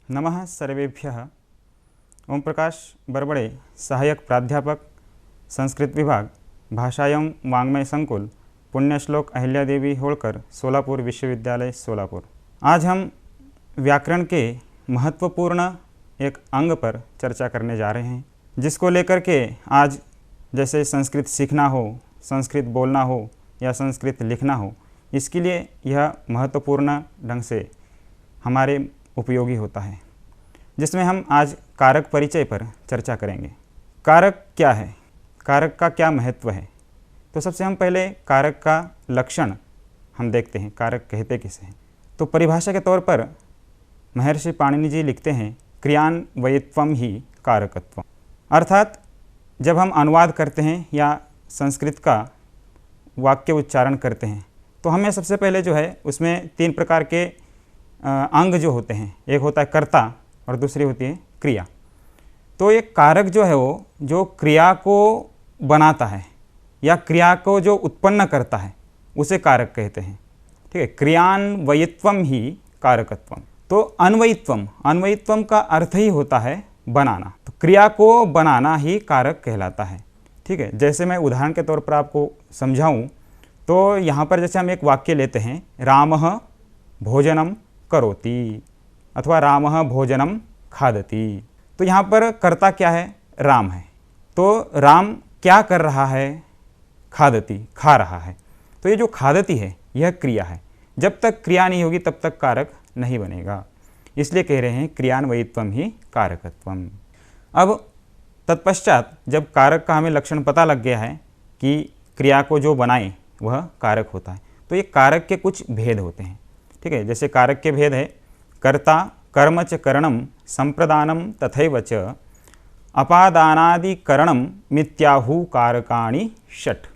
नमः सर्वेभ्यः। ओम प्रकाश बरबड़े, सहायक प्राध्यापक, संस्कृत विभाग, भाषा एवं वाङ्मय संकुल, पुण्यश्लोक अहिल्यादेवी होळकर, सोलापुर विश्वविद्यालय, सोलापुर। आज हम व्याकरण के महत्वपूर्ण एक अंग पर चर्चा करने जा रहे हैं, जिसको लेकर के आज जैसे संस्कृत सीखना हो, संस्कृत बोलना हो या संस्कृत लिखना हो, इसके लिए यह महत्वपूर्ण ढंग से हमारे उपयोगी होता है, जिसमें हम आज कारक परिचय पर चर्चा करेंगे। कारक क्या है, कारक का क्या महत्व है। तो सबसे हम पहले कारक का लक्षण हम देखते हैं, कारक कहते किसे हैं। तो परिभाषा के तौर पर महर्षि पाणिनि जी लिखते हैं, क्रियान्वयित्वम ही कारकत्वम। अर्थात जब हम अनुवाद करते हैं या संस्कृत का वाक्य उच्चारण करते हैं तो हमें सबसे पहले जो है उसमें तीन प्रकार के अंग जो होते हैं, एक होता है कर्ता और दूसरी होती है क्रिया। तो ये कारक जो है वो जो क्रिया को बनाता है या क्रिया को जो उत्पन्न करता है उसे कारक कहते हैं। ठीक है, क्रियान्वयित्वम ही कारकत्वम। तो अन्वयित्वम, अन्वयित्वम का अर्थ ही होता है बनाना। तो क्रिया को बनाना ही कारक कहलाता है। ठीक है, जैसे मैं उदाहरण के तौर पर आपको समझाऊं तो यहाँ पर जैसे हम एक वाक्य लेते हैं, रामः भोजनम करोति अथवा रामः भोजनम खादति। तो यहाँ पर कर्ता क्या है, राम है। तो राम क्या कर रहा है, खादति, खा रहा है। तो ये जो खादति है यह क्रिया है। जब तक क्रिया नहीं होगी तब तक कारक नहीं बनेगा, इसलिए कह रहे हैं क्रियान्वयित्वम ही कारकत्वम। अब तत्पश्चात जब कारक का हमें लक्षण पता लग गया है कि क्रिया को जो बनाए वह कारक होता है, तो ये कारक के कुछ भेद होते हैं। ठीक है, जैसे कारक के भेद है, कर्ता कर्म च करणम संप्रदानम तथैव च अपादानादिकरणम मिथ्याहु कारकाणि षट्।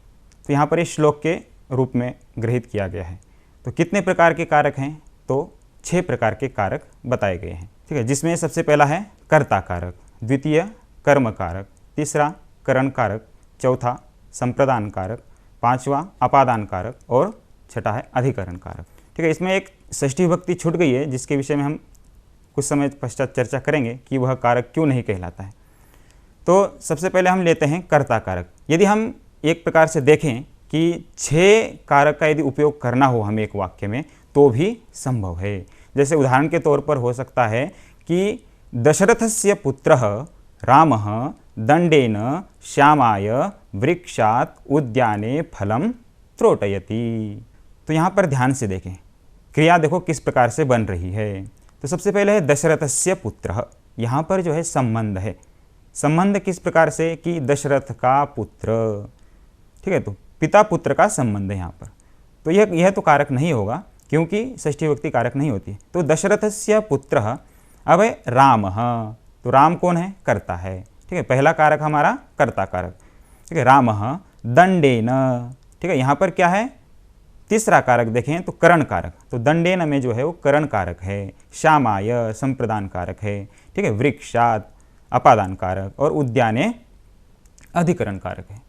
तो यहाँ पर इस श्लोक के रूप में ग्रहित किया गया है। तो कितने प्रकार के कारक हैं, तो 6 प्रकार के कारक बताए गए हैं। ठीक है, जिसमें सबसे पहला है कर्ता कारक, द्वितीय कर्म कारक, तीसरा करण कारक, चौथा संप्रदान कारक, पांचवा अपादान कारक और छठा है अधिकरण कारक। ठीक है, इसमें एक षष्ठी विभक्ति छूट गई है, जिसके विषय में हम कुछ समय पश्चात चर्चा करेंगे कि वह कारक क्यों नहीं कहलाता है। तो सबसे पहले हम लेते हैं कर्ता कारक। यदि हम एक प्रकार से देखें कि 6 कारक का यदि उपयोग करना हो हमें एक वाक्य में तो भी संभव है। जैसे उदाहरण के तौर पर हो सकता है कि दशरथस्य पुत्रः रामः दंडेन श्यामाय वृक्षात् उद्याने फलम त्रोटयति। तो यहाँ पर ध्यान से देखें, क्रिया देखो किस प्रकार से बन रही है। तो सबसे पहले है दशरथस्य पुत्रः। यहाँ पर जो है संबंध है, संबंध किस प्रकार से कि दशरथ का पुत्र। ठीक है, तो पिता पुत्र का संबंध है यहाँ पर। तो यह तो कारक नहीं होगा, क्योंकि षष्ठी विभक्ति कारक नहीं होती। तो दशरथस्य पुत्रः, अब है रामः। तो राम कौन है, कर्ता है। ठीक है, पहला कारक हमारा कर्ता कारक। ठीक है, रामः दंडेन। ठीक है, यहाँ पर क्या है, तीसरा कारक देखें तो करण कारक। तो दंडेन में जो है वो करण कारक है, श्यामाय संप्रदान कारक है। ठीक है, वृक्षात अपादान कारक और उद्याने अधिकरण कारक है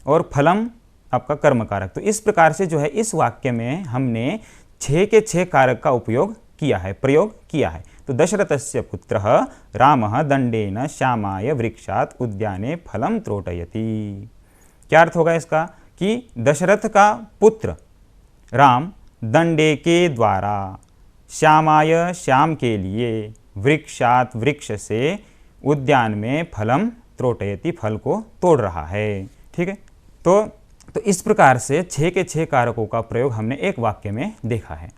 और फलम आपका कर्म कारक। तो इस प्रकार से जो है इस वाक्य में हमने 6 के 6 कारक का उपयोग किया है, प्रयोग किया है। तो दशरथस्य पुत्रः रामः दंडेन श्यामाय वृक्षात उद्याने फलम त्रोटयति। क्या अर्थ होगा इसका कि दशरथ का पुत्र राम दंडे के द्वारा श्यामाय श्याम के लिए, वृक्षात वृक्ष से, उद्यान में फलम त्रोटयति फल को तोड़ रहा है। ठीक है, तो इस प्रकार से 6 के 6 कारकों का प्रयोग हमने एक वाक्य में देखा है।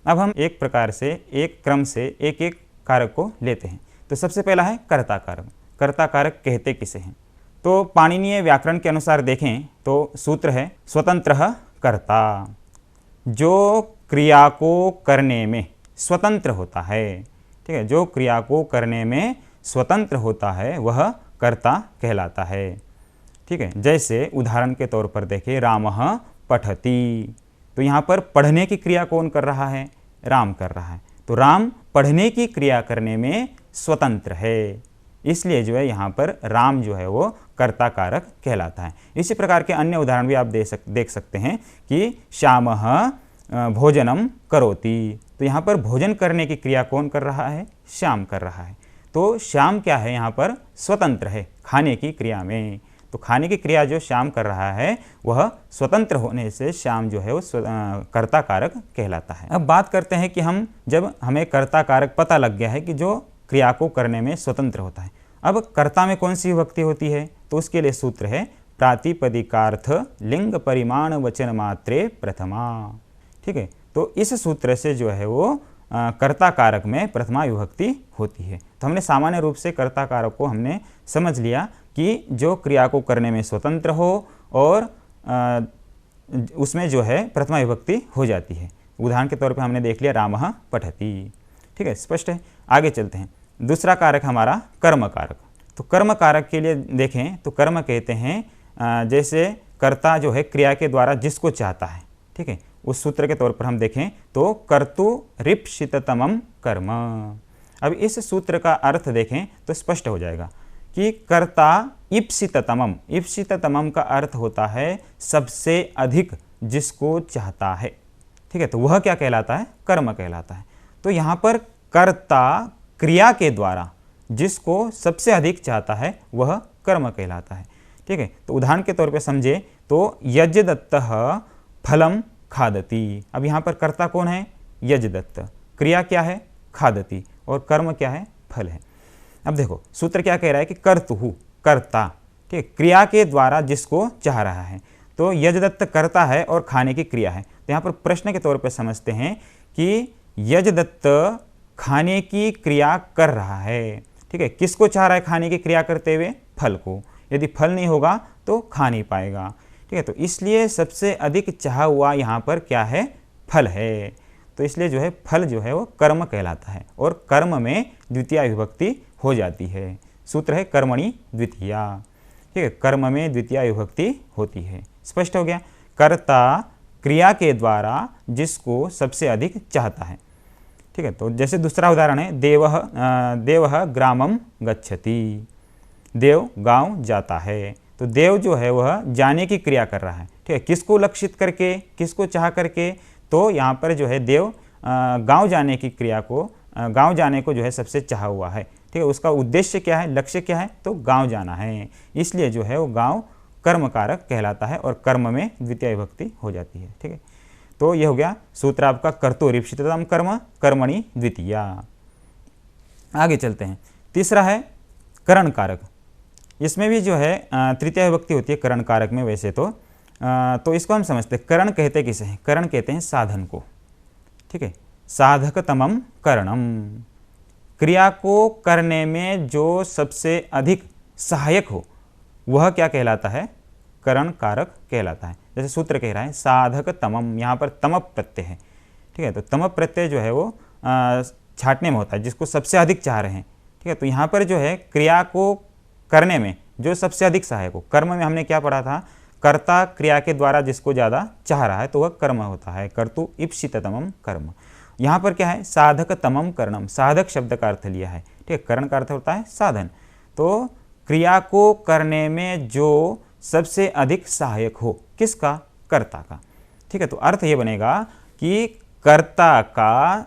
अब हम एक प्रकार से एक क्रम से एक एक कारक को लेते हैं। तो सबसे पहला है कर्ता कारक। कर्ता कारक कहते किसे हैं, तो पाणिनीय व्याकरण के अनुसार देखें तो सूत्र है स्वतंत्रः कर्ता, जो क्रिया को करने में स्वतंत्र होता है। ठीक है, जो क्रिया को करने में स्वतंत्र होता है वह कर्ता कहलाता है। ठीक है, जैसे उदाहरण के तौर पर देखें, रामः पठति। तो यहाँ पर पढ़ने की क्रिया कौन कर रहा है, राम कर रहा है। तो राम पढ़ने की क्रिया करने में स्वतंत्र है, इसलिए जो है यहाँ पर राम जो है वो कर्ता कारक कहलाता है। इसी प्रकार के अन्य उदाहरण भी आप देख सकते हैं कि श्यामः भोजनम करोति। तो यहाँ पर भोजन करने की क्रिया कौन कर रहा है? श्याम कर रहा है। तो श्याम क्या है? यहाँ पर स्वतंत्र है खाने की क्रिया में। तो खाने की क्रिया जो श्याम कर रहा है वह स्वतंत्र होने से श्याम जो है वो कर्ता कारक कहलाता है। अब बात करते हैं कि जब हमें कर्ता कारक पता लग गया है कि जो क्रिया को करने में स्वतंत्र होता है, अब कर्ता में कौन सी विभक्ति होती है? तो उसके लिए सूत्र है प्रातिपदिकार्थ लिंग परिमाण वचन मात्रे प्रथमा। ठीक है, तो इस सूत्र से जो है वो कर्ता कारक में प्रथमा विभक्ति होती है। तो हमने सामान्य रूप से कर्ता कारक को हमने समझ लिया कि जो क्रिया को करने में स्वतंत्र हो और उसमें जो है प्रथमा विभक्ति हो जाती है। उदाहरण के तौर पे हमने देख लिया रामः पठति। ठीक है, स्पष्ट है। आगे चलते हैं। दूसरा कारक हमारा कर्म कारक। तो कर्म कारक के लिए देखें तो कर्म कहते हैं जैसे कर्ता जो है क्रिया के द्वारा जिसको चाहता है। ठीक है, उस सूत्र के तौर पर हम देखें तो कर्तु रिप्सिततमम कर्म। अब इस सूत्र का अर्थ देखें तो स्पष्ट हो जाएगा कि कर्ता इप्सिततमम, इप्सिततमम का अर्थ होता है सबसे अधिक जिसको चाहता है। ठीक है, तो वह क्या कहलाता है? कर्म कहलाता है। तो यहाँ पर कर्ता क्रिया के द्वारा जिसको सबसे अधिक चाहता है वह कर्म कहलाता है। ठीक है, तो उदाहरण के तौर पे समझे तो यजदत्तः फलम खादति। अब यहाँ पर कर्ता कौन है? यजदत्त। क्रिया क्या है? खादति। और कर्म क्या है? फल है। अब देखो सूत्र क्या कह रहा है कि कर्तुहु, कर्ता। ठीक है, क्रिया के द्वारा जिसको चाह रहा है। तो यजदत्त कर्ता है और खाने की क्रिया है। तो यहाँ पर प्रश्न के तौर पर समझते हैं कि यजदत्त खाने की क्रिया कर रहा है। ठीक है, किसको चाह रहा है खाने की क्रिया करते हुए? फल को। यदि फल नहीं होगा तो खा नहीं पाएगा। ठीक है, तो इसलिए सबसे अधिक चाहा हुआ यहाँ पर क्या है? फल है। तो इसलिए जो है फल जो है वो कर्म कहलाता है और कर्म में द्वितीया विभक्ति हो जाती है। सूत्र है कर्मणि द्वितीया। ठीक है, कर्म में द्वितीया विभक्ति होती है। स्पष्ट हो गया? कर्ता क्रिया के द्वारा जिसको सबसे अधिक चाहता है। ठीक है, तो जैसे दूसरा उदाहरण है देवः ग्रामम गच्छति। देव गांव जाता है। तो देव जो है वह जाने की क्रिया कर रहा है। ठीक है, किसको लक्षित करके, किसको चाह करके? तो यहाँ पर जो है देव गांव जाने की क्रिया को, गांव जाने को जो है सबसे चाहा हुआ है। ठीक है, उसका उद्देश्य क्या है? लक्ष्य क्या है? तो गांव जाना है। इसलिए जो है वो गांव कर्म कारक कहलाता है और कर्म में द्वितीय विभक्ति हो जाती है। ठीक है, तो यह हो गया सूत्र आपका कर्तु रिप्सिततम कर्म कर्मणि द्वितीया। आगे चलते हैं। तीसरा है करण कारक। इसमें भी जो है तृतीय विभक्ति होती है करण कारक में वैसे तो इसको हम समझते हैं। करण कहते किसे हैं? करण कहते हैं साधन को। ठीक है, साधकतमम करणम। क्रिया को करने में जो सबसे अधिक सहायक हो वह क्या कहलाता है? करण कारक कहलाता है। जैसे सूत्र कह रहा है साधकतमम, यहाँ पर तम प्रत्यय है। ठीक है, तो तम प्रत्यय जो है वो छाटने में होता है, जिसको सबसे अधिक चाह रहे हैं। ठीक है, तो यहाँ पर जो है क्रिया को करने में जो सबसे अधिक सहायक हो। कर्म में हमने क्या पढ़ा था? कर्ता क्रिया के द्वारा जिसको ज़्यादा चाह रहा है तो वह कर्म होता है। कर्तु इप्सिततमम कर्म। यहाँ पर क्या है? साधकतमम करणम। साधक शब्द का अर्थ लिया है। ठीक है, करण का अर्थ होता है साधन। तो क्रिया को करने में जो सबसे अधिक सहायक हो, किसका? कर्ता का। ठीक है, तो अर्थ ये बनेगा कि कर्ता का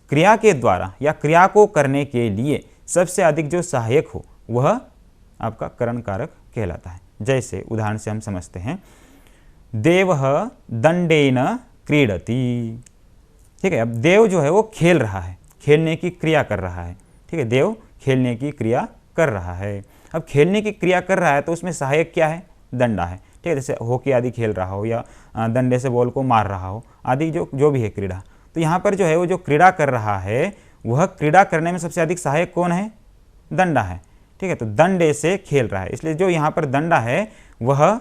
क्रिया के द्वारा या क्रिया को करने के लिए सबसे अधिक जो सहायक हो वह आपका करण कारक कहलाता है। जैसे उदाहरण से हम समझते हैं देवः दंडेन क्रीडति। ठीक है, अब देव जो है वो खेल रहा है, खेलने की क्रिया कर रहा है। ठीक है, देव खेलने की क्रिया कर रहा है। अब खेलने की क्रिया कर रहा है तो उसमें सहायक क्या है? दंडा है। ठीक है, जैसे हॉकी आदि खेल रहा हो या डंडे से बॉल को मार रहा हो आदि जो भी है क्रीड़ा। तो यहाँ पर जो है वो जो क्रीड़ा कर रहा है वह क्रीड़ा करने में सबसे अधिक सहायक कौन है? दंडा है। ठीक है, तो दंडे से खेल रहा है, इसलिए जो यहाँ पर दंडा है वह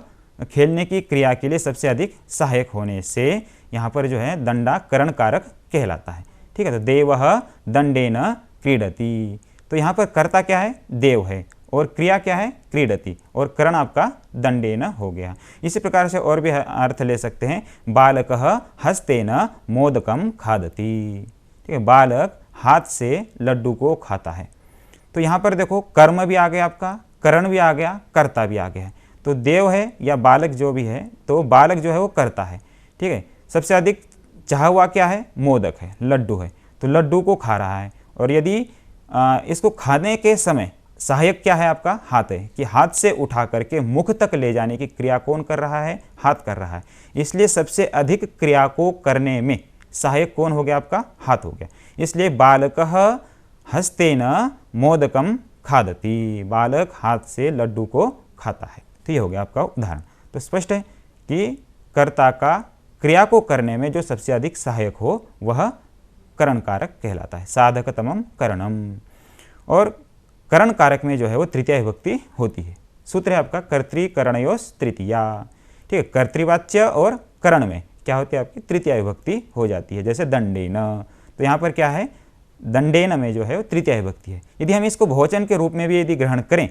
खेलने की क्रिया के लिए सबसे अधिक सहायक होने से यहाँ पर जो है दंडा करण कारक कहलाता है। ठीक है, तो देवः दंडेन क्रीडति। तो यहाँ पर कर्ता क्या है? देव है और क्रिया क्या है? क्रीडति, और करण आपका दंडेन हो गया। इसी प्रकार से और भी अर्थ ले सकते हैं। बालकः हस्तेन मोदकम खादति। ठीक है, बालक हाथ से लड्डू को खाता है। तो यहाँ पर देखो कर्म भी आ गया आपका, करण भी आ गया, कर्ता भी आ गया। तो देव है या बालक जो भी है, तो बालक जो है वो कर्ता है। ठीक है, सबसे अधिक चाह हुआ क्या है, मोदक है, लड्डू है, तो लड्डू को खा रहा है। और यदि इसको खाने के समय सहायक क्या है आपका, हाथ है, कि हाथ से उठा करके मुख तक ले जाने की क्रिया कौन कर रहा है, हाथ कर रहा है। इसलिए सबसे अधिक क्रिया को करने में सहायक कौन हो गया, आपका हाथ हो गया। इसलिए बालकः हस्तेन मोदकम खादति, बालक हाथ से लड्डू को खाता है। तो ये हो गया आपका उदाहरण। तो स्पष्ट है कि कर्ता का क्रिया को करने में जो सबसे अधिक सहायक हो वह करण कारक कहलाता है, साधकतमम करणम। और करण कारक में जो है वो तृतीया विभक्ति होती है। सूत्र है आपका कर्तृकरणयोस् तृतीया। ठीक है, कर्तृवाच्य और करण में क्या होती है आपकी तृतीया विभक्ति हो जाती है। जैसे दंडेन, तो यहाँ पर क्या है, दंडेन में जो है वो तृतीया विभक्ति है। यदि हम इसको बहुवचन के रूप में भी यदि ग्रहण करें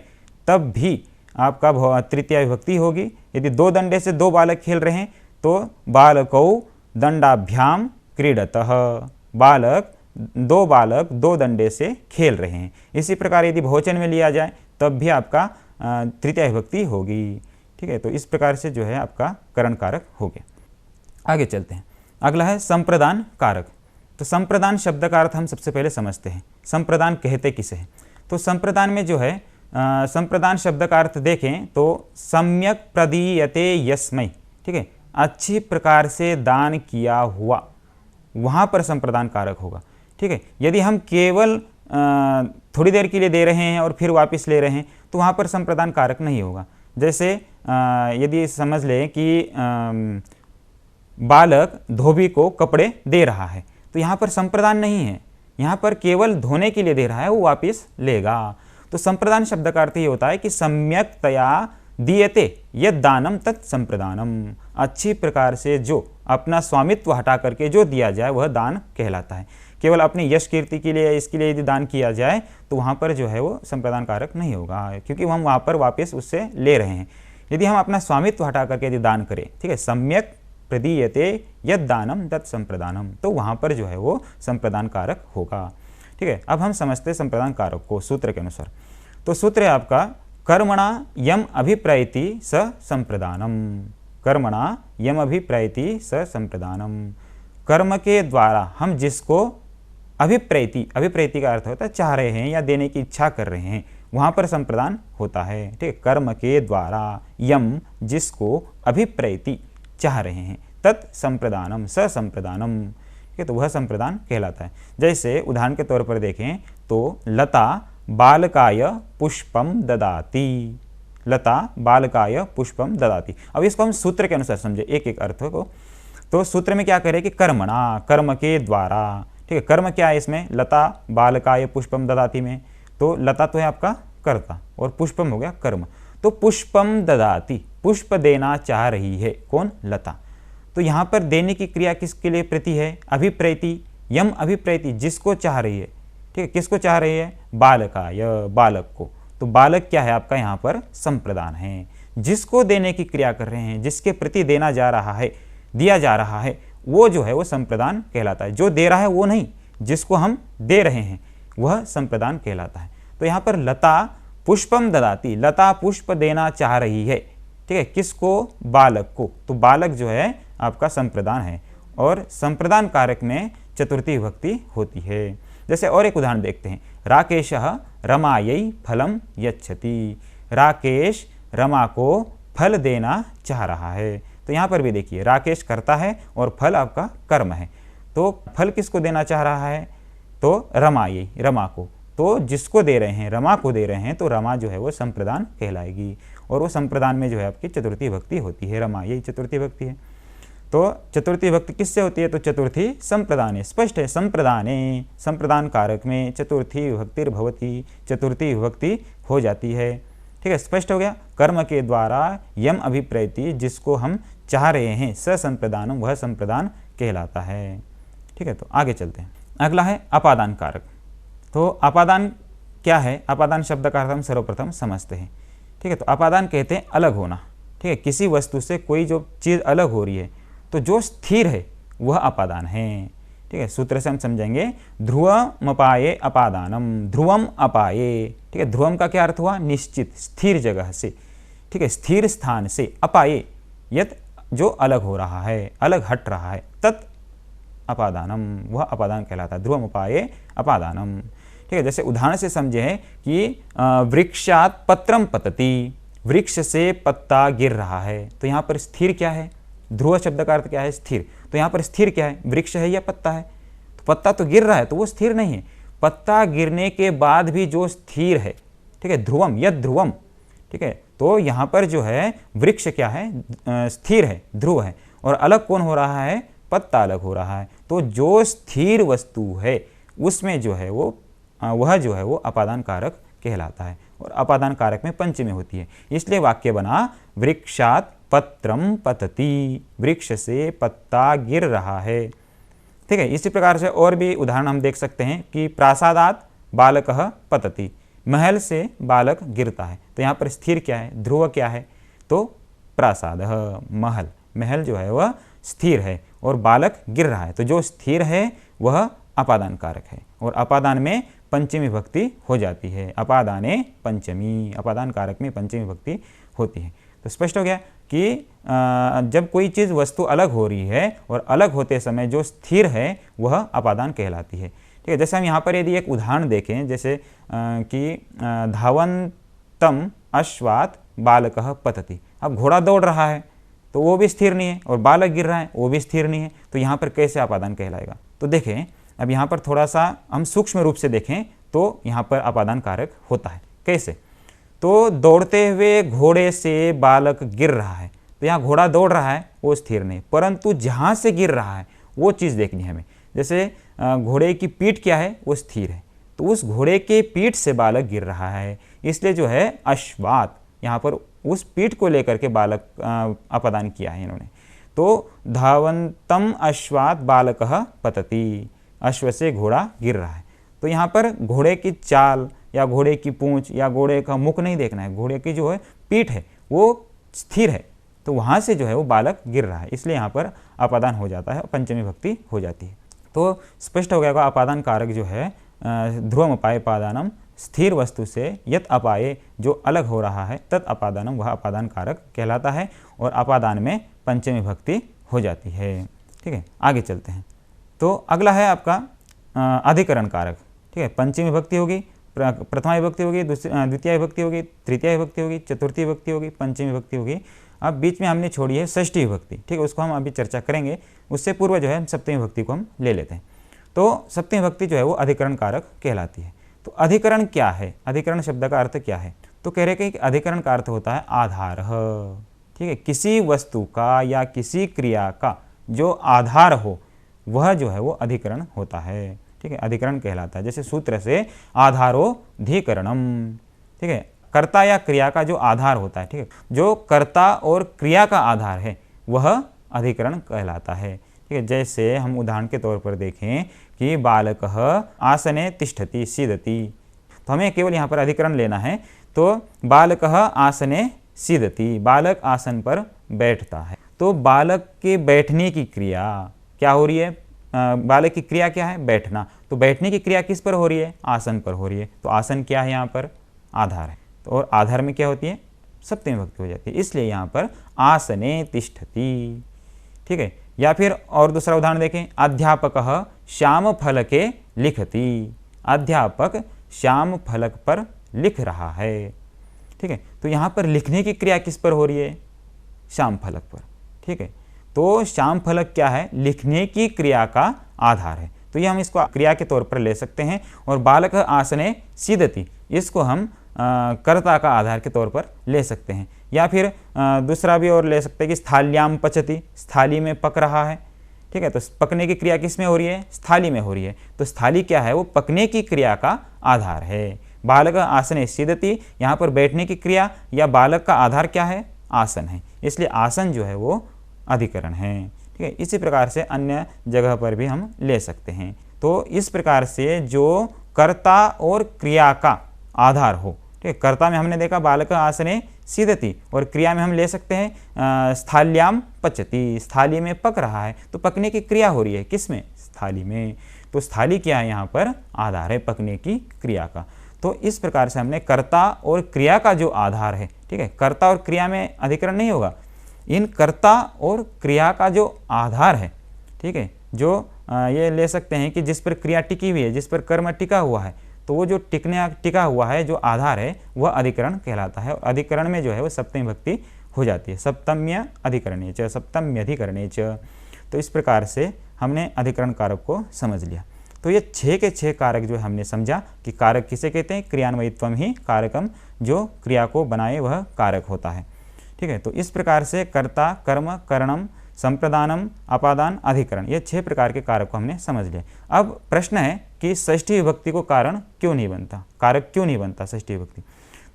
तब भी आपका तृतीया विभक्ति होगी। यदि दो दंडे से दो बालक खेल रहे हैं तो बालकौ दंडाभ्याम क्रीडतः, दो बालक दो दंडे से खेल रहे हैं। इसी प्रकार यदि बहुवचन में लिया जाए तब भी आपका तृतीया विभक्ति होगी। ठीक है, तो इस प्रकार से जो है आपका करण कारक हो गया। आगे चलते हैं, अगला है संप्रदान कारक। तो संप्रदान शब्द का अर्थ हम सबसे पहले समझते हैं। संप्रदान कहते किसे हैं, तो संप्रदान में जो है संप्रदान शब्द का अर्थ देखें तो सम्यक प्रदीयते यस्मै, ठीक है, अच्छी प्रकार से दान किया हुआ, वहाँ पर संप्रदान कारक होगा। ठीक है, यदि हम केवल थोड़ी देर के लिए दे रहे हैं और फिर वापस ले रहे हैं तो वहाँ पर संप्रदान कारक नहीं होगा। जैसे यदि समझ लें कि बालक धोबी को कपड़े दे रहा है तो यहाँ पर संप्रदान नहीं है, यहाँ पर केवल धोने के लिए दे रहा है, वो वापस लेगा। तो संप्रदान शब्द का अर्थ ये होता है कि सम्यकतया दीयते यद दानम तत् संप्रदानम, अच्छी प्रकार से जो अपना स्वामित्व हटा करके जो दिया जाए वह दान कहलाता है। केवल अपनी यश कीर्ति के लिए इसके लिए यदि दान किया जाए तो वहाँ पर जो है वो संप्रदान कारक नहीं होगा, क्योंकि हम वहाँ पर वापस उससे ले रहे हैं। यदि हम अपना स्वामित्व हटा करके यदि दान करें, ठीक है, सम्यक प्रदीयते यद दानम तत् संप्रदानम, तो वहाँ पर जो है वो संप्रदान कारक होगा। ठीक है, अब हम समझते हैं संप्रदान कारक को सूत्र के अनुसार। तो सूत्र है आपका कर्मणा यम अभिप्रैति स संप्रदानम, कर्मणा यम अभिप्रैति स संप्रदानम, कर्म के द्वारा हम जिसको अभिप्रैति, अभिप्रैति का अर्थ होता है चाह रहे हैं या देने की इच्छा कर रहे हैं, वहाँ पर संप्रदान होता है। ठीक है, कर्म के द्वारा यम जिसको अभिप्रैति चाह रहे हैं, तत् संप्रदानम स संप्रदानम, ठीक है, तो वह संप्रदान कहलाता है। जैसे उदाहरण के तौर पर देखें तो लता बालकाय पुष्पम ददाति, लता बालकाय पुष्पम ददाति। अब इसको हम सूत्र के अनुसार समझे एक एक अर्थ को। तो सूत्र में क्या करें कि कर्मणा, कर्म के द्वारा, ठीक है, कर्म क्या है इसमें, लता बालकाय पुष्पम ददाति में, तो लता तो है आपका कर्ता और पुष्पम हो गया कर्म। तो पुष्पम ददाति, पुष्प देना चाह रही है कौन, लता। तो यहाँ पर देने की क्रिया किसके लिए प्रति है, अभिप्रैति, यम अभिप्रैति, जिसको चाह रही है। ठीक है, किसको चाह रही है, बालकाय, बालक को। तो बालक क्या है आपका यहाँ पर संप्रदान है, जिसको देने की क्रिया कर रहे हैं, जिसके प्रति देना जा रहा है, दिया जा रहा है, वो जो है वो संप्रदान कहलाता है। जो दे रहा है वो नहीं, जिसको हम दे रहे हैं वह संप्रदान कहलाता है। तो यहाँ पर लता पुष्पम ददाति, लता पुष्प देना चाह रही है, ठीक है, किसको, बालक को। तो बालक जो है आपका संप्रदान है और संप्रदान कारक में चतुर्थी विभक्ति होती है। जैसे और एक उदाहरण देखते हैं, राकेशः रमायै फलम यच्छति, राकेश रमा को फल देना चाह रहा है। तो यहाँ पर भी देखिए राकेश करता है और फल आपका कर्म है। तो फल किसको देना चाह रहा है, तो रमायै, रमा को। तो जिसको दे रहे हैं, रमा को दे रहे हैं, तो रमा जो है वो संप्रदान कहलाएगी और वो संप्रदान में जो है आपकी चतुर्थी विभक्ति होती है, रमायै चतुर्थी विभक्ति है। तो चतुर्थी विभक्ति किससे होती है, तो चतुर्थी संप्रदाने, स्पष्ट है, संप्रदाने, संप्रदान कारक में चतुर्थी विभक्तिर्भवति, चतुर्थी विभक्ति हो जाती है। ठीक है, स्पष्ट हो गया। कर्म के द्वारा यम अभिप्रैति, जिसको हम चाह रहे हैं, स संप्रदानम, वह संप्रदान कहलाता है। ठीक है, तो आगे चलते हैं। अगला है अपादान कारक। तो अपादान क्या है, अपादान शब्द का अर्थ हम सर्वप्रथम समझते हैं। ठीक है, तो अपादान कहते हैं अलग होना। ठीक है, किसी वस्तु से कोई जो चीज़ अलग हो रही है तो जो स्थिर है वह अपादान है। ठीक है, सूत्र से हम समझेंगे, ध्रुवमपाये अपादानम, ध्रुवम अपाये। ठीक है, ध्रुवम का क्या अर्थ हुआ, निश्चित, स्थिर जगह से। ठीक है, स्थिर स्थान से, अपाये यत जो अलग हो रहा है, अलग हट रहा है, तत् अपादानम, वह अपादान कहलाता है। ध्रुवम उपाये अपादानम। ठीक है, जैसे उदाहरण से समझे हैं कि वृक्षात पत्रम पतति, वृक्ष से पत्ता गिर रहा है। तो यहाँ पर स्थिर क्या है? ध्रुव शब्द का अर्थ क्या है? स्थिर। तो यहाँ पर स्थिर क्या है? वृक्ष है या पत्ता है? तो पत्ता तो गिर रहा है तो वो स्थिर नहीं है। पत्ता गिरने के बाद भी जो स्थिर है, ठीक है, ध्रुवम यद ध्रुवम। ठीक है, तो यहाँ पर जो है वृक्ष क्या है? स्थिर है, ध्रुव है। और अलग कौन हो रहा है? पत्ता अलग हो रहा है। तो जो स्थिर वस्तु है उसमें जो है वह जो है वो अपादान कारक कहलाता है। और अपादान कारक में पंचमी होती है। इसलिए वाक्य बना वृक्षात पत्रम पतति, वृक्ष से पत्ता गिर रहा है। ठीक है, इसी प्रकार से और भी उदाहरण हम देख सकते हैं कि प्रासादात बालकः पतति, महल से बालक गिरता है। तो यहाँ पर स्थिर क्या है? ध्रुव क्या है? तो प्रासादः, महल, महल जो है वह स्थिर है और बालक गिर रहा है। तो जो स्थिर है वह अपादान कारक है। और अपादान में पंचमी विभक्ति हो जाती है। अपादाने पंचमी, अपादान कारक में पंचमी विभक्ति होती है। तो स्पष्ट हो गया कि जब कोई चीज़ वस्तु अलग हो रही है और अलग होते समय जो स्थिर है वह अपादान कहलाती है। ठीक है, जैसे हम यहाँ पर यदि एक उदाहरण देखें, जैसे कि धावन्तम अश्वात बालकः पतति। अब घोड़ा दौड़ रहा है तो वो भी स्थिर नहीं है, और बालक गिर रहा है वो भी स्थिर नहीं है। तो यहाँ पर कैसे अपादान कहलाएगा? तो देखें, अब यहाँ पर थोड़ा सा हम सूक्ष्म रूप से देखें तो यहाँ पर अपादान कारक होता है। कैसे? तो दौड़ते हुए घोड़े से बालक गिर रहा है। तो यहाँ घोड़ा दौड़ रहा है वो स्थिर नहीं, परंतु जहाँ से गिर रहा है वो चीज़ देखनी है हमें। जैसे घोड़े की पीठ क्या है? वो स्थिर है। तो उस घोड़े के पीठ से बालक गिर रहा है, इसलिए जो है अश्वात, यहाँ पर उस पीठ को लेकर के बालक अपादान किया है इन्होंने। तो धावन्तम अश्वात बालकः पतति, अश्व से घोड़ा गिर रहा है। तो यहाँ पर घोड़े की चाल या घोड़े की पूंछ या घोड़े का मुख नहीं देखना है, घोड़े की जो है पीठ है वो स्थिर है। तो वहाँ से जो है वो बालक गिर रहा है, इसलिए यहाँ पर अपादान हो जाता है, पंचमी विभक्ति हो जाती है। तो स्पष्ट हो गया अपादान कारक जो है ध्रुवम उपाय अपादानम, स्थिर वस्तु से यत अपाये, जो अलग हो रहा है, तत् अपादानम, वह अपादान कारक कहलाता है। और अपादान में पंचमी विभक्ति हो जाती है। ठीक है, आगे चलते हैं। तो अगला है आपका अधिकरण कारक। ठीक है, पंचमी विभक्ति होगी, प्रथमा विभक्ति होगी, द्वितीय विभक्ति होगी, तृतीय विभक्ति होगी, चतुर्थी विभक्ति होगी, पंचमी विभक्ति होगी। अब बीच में हमने छोड़ी है षष्ठी विभक्ति। ठीक है, उसको हम अभी चर्चा करेंगे। उससे पूर्व जो है हम सप्तमी विभक्ति को हम ले लेते हैं। तो सप्तमी विभक्ति जो है वो अधिकरण कारक कहलाती है। तो अधिकरण क्या है? अधिकरण शब्द का अर्थ क्या है? तो कह रहे हैं कि अधिकरण का अर्थ होता है आधार। ठीक है, किसी वस्तु का या किसी क्रिया का जो आधार हो वह जो है वो अधिकरण होता है। ठीक है, अधिकरण कहलाता है। जैसे सूत्र से आधारोधिकरणम। ठीक है, कर्ता या क्रिया का जो आधार होता है, ठीक है, जो कर्ता और क्रिया का आधार है वह अधिकरण कहलाता है। ठीक है, जैसे हम उदाहरण के तौर पर देखें कि बालकः आसने तिष्ठति सीदति, तो हमें केवल यहाँ पर अधिकरण लेना है। तो बालकः आसने सीदति, बालक आसन पर बैठता है। तो बालक के बैठने की क्रिया क्या हो रही है? बालक की क्रिया क्या है? बैठना। तो बैठने की क्रिया किस पर हो रही है? आसन पर हो रही है। तो आसन क्या है? यहाँ पर आधार है। तो और आधार में क्या होती है? सप्तमी विभक्ति हो जाती है, इसलिए यहाँ पर आसने तिष्ठति। ठीक है, या फिर और दूसरा उदाहरण देखें, अध्यापकः श्याम फलके लिखति, अध्यापक श्याम फलक पर लिख रहा है। ठीक है, तो यहाँ पर लिखने की क्रिया किस पर हो रही है? श्याम फलक पर। ठीक है, तो श्याम फलक क्या है? लिखने की क्रिया का आधार है। तो ये हम इसको क्रिया के तौर पर ले सकते हैं। और बालक आसने सीदति, इसको हम कर्ता का आधार के तौर पर ले सकते हैं। या फिर दूसरा भी और ले सकते हैं कि स्थाल्याम पचति, स्थाली में पक रहा है। ठीक है, तो पकने की क्रिया किस में हो रही है? स्थाली में हो रही है। तो स्थाली क्या है? वो पकने की क्रिया का आधार है। बालक आसने सीदति, यहाँ पर बैठने की क्रिया या बालक का आधार क्या है? आसन है, इसलिए आसन जो है वो अधिकरण है। ठीक है, इसी प्रकार से अन्य जगह पर भी हम ले सकते हैं। तो इस प्रकार से जो कर्ता और क्रिया का आधार हो, ठीक है, कर्ता में हमने देखा बालक आसने सीदति, और क्रिया में हम ले सकते हैं स्थाल्याम पचति, स्थाली में पक रहा है। तो पकने की क्रिया हो रही है किस में? स्थाली में। तो स्थाली क्या है? यहाँ पर आधार है पकने की क्रिया का। तो इस प्रकार से हमने कर्ता और क्रिया का जो आधार है, ठीक है, कर्ता और क्रिया में अधिकरण नहीं होगा, इन कर्ता और क्रिया का जो आधार है, ठीक है, जो ये ले सकते हैं कि जिस पर क्रिया टिकी हुई है, जिस पर कर्म टिका हुआ है, तो वो जो टिका हुआ है, जो आधार है, वह अधिकरण कहलाता है। और अधिकरण में जो है वो सप्तमी भक्ति हो जाती है, सप्तम्य अधिकरणे च, सप्तम्य अधिकरणे च। तो इस प्रकार से हमने अधिकरण कारक को समझ लिया। तो ये 6 के 6 कारक जो हमने समझा कि कारक किसे कहते हैं, क्रियान्वयित्वम ही कारकम, जो क्रिया को बनाए वह कारक होता है। ठीक है, तो इस प्रकार से कर्ता, कर्म, करणम, संप्रदानम, अपादान, अधिकरण, ये 6 प्रकार के कारक को हमने समझ लिया। अब प्रश्न है कि षष्ठी विभक्ति को कारण क्यों नहीं बनता, कारक क्यों नहीं बनता षष्ठी विभक्ति।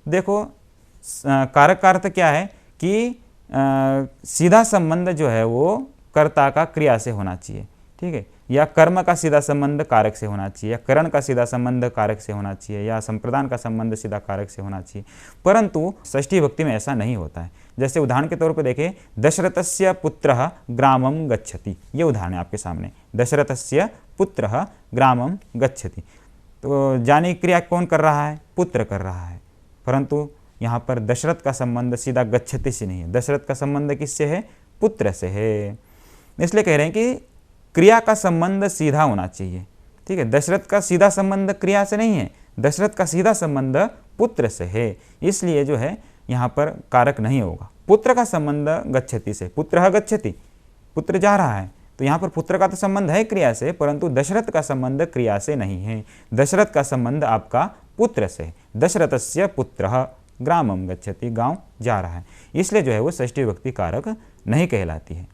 देखो, कारक का अर्थ क्या है कि सीधा संबंध जो है वो कर्ता का क्रिया से होना चाहिए। ठीक है, या कर्म का सीधा संबंध कारक से होना चाहिए, या करण का सीधा संबंध कारक से होना चाहिए, या संप्रदान का संबंध सीधा कारक से होना चाहिए। परंतु षष्ठी विभक्ति में ऐसा नहीं होता है। जैसे उदाहरण के तौर पर देखें, दशरथस्य पुत्रः ग्रामं गच्छति, ये उदाहरण है आपके सामने, दशरथस्य पुत्रः ग्रामं गच्छति। तो जाने क्रिया कौन कर रहा है, पुत्र कर रहा है, परंतु यहाँ पर दशरथ का संबंध सीधा गच्छति से नहीं है, दशरथ का संबंध किससे है, पुत्र से है। इसलिए कह रहे हैं कि क्रिया का संबंध सीधा होना चाहिए। ठीक है, दशरथ का सीधा संबंध क्रिया से नहीं है, दशरथ का सीधा संबंध पुत्र से है, इसलिए जो है यहाँ पर कारक नहीं होगा। पुत्र का संबंध गच्छति से, पुत्रः गच्छति, पुत्र जा रहा है, तो यहाँ पर पुत्र का तो संबंध है क्रिया से, परंतु दशरथ का संबंध क्रिया से नहीं है। दशरथ का संबंध आपका पुत्र से, दशरथस्य पुत्रः ग्रामं गच्छति, गांव जा रहा है, इसलिए जो है वो षष्ठी विभक्ति कारक नहीं कहलाती है।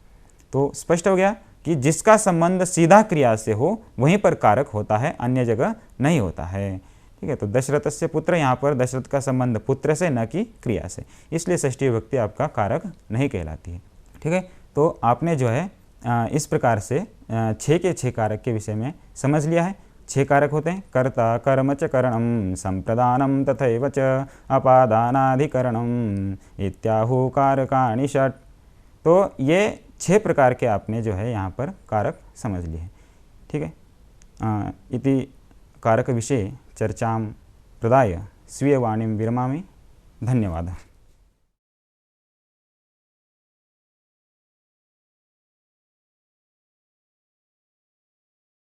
तो स्पष्ट हो गया कि जिसका संबंध सीधा क्रिया से हो वहीं पर कारक होता है, अन्य जगह नहीं होता है। ठीक है, तो दशरथस्य पुत्र, यहाँ पर दशरथ का संबंध पुत्र से न कि क्रिया से, इसलिए षष्ठी विभक्ति आपका कारक नहीं कहलाती है। ठीक है, तो आपने जो है इस प्रकार से 6 के 6 कारक के विषय में समझ लिया है। 6 कारक होते हैं, कर्ता, कर्म च करणम, संप्रदानम तथैव च अपादानाधिकरणम इत्याहु कारकाणि षट्। तो ये 6 प्रकार के आपने जो है यहाँ पर कारक समझ लिए हैं। ठीक है, इति कारक विषये चर्चां प्रदाय स्वीयवाणीं विरमामि। धन्यवादः।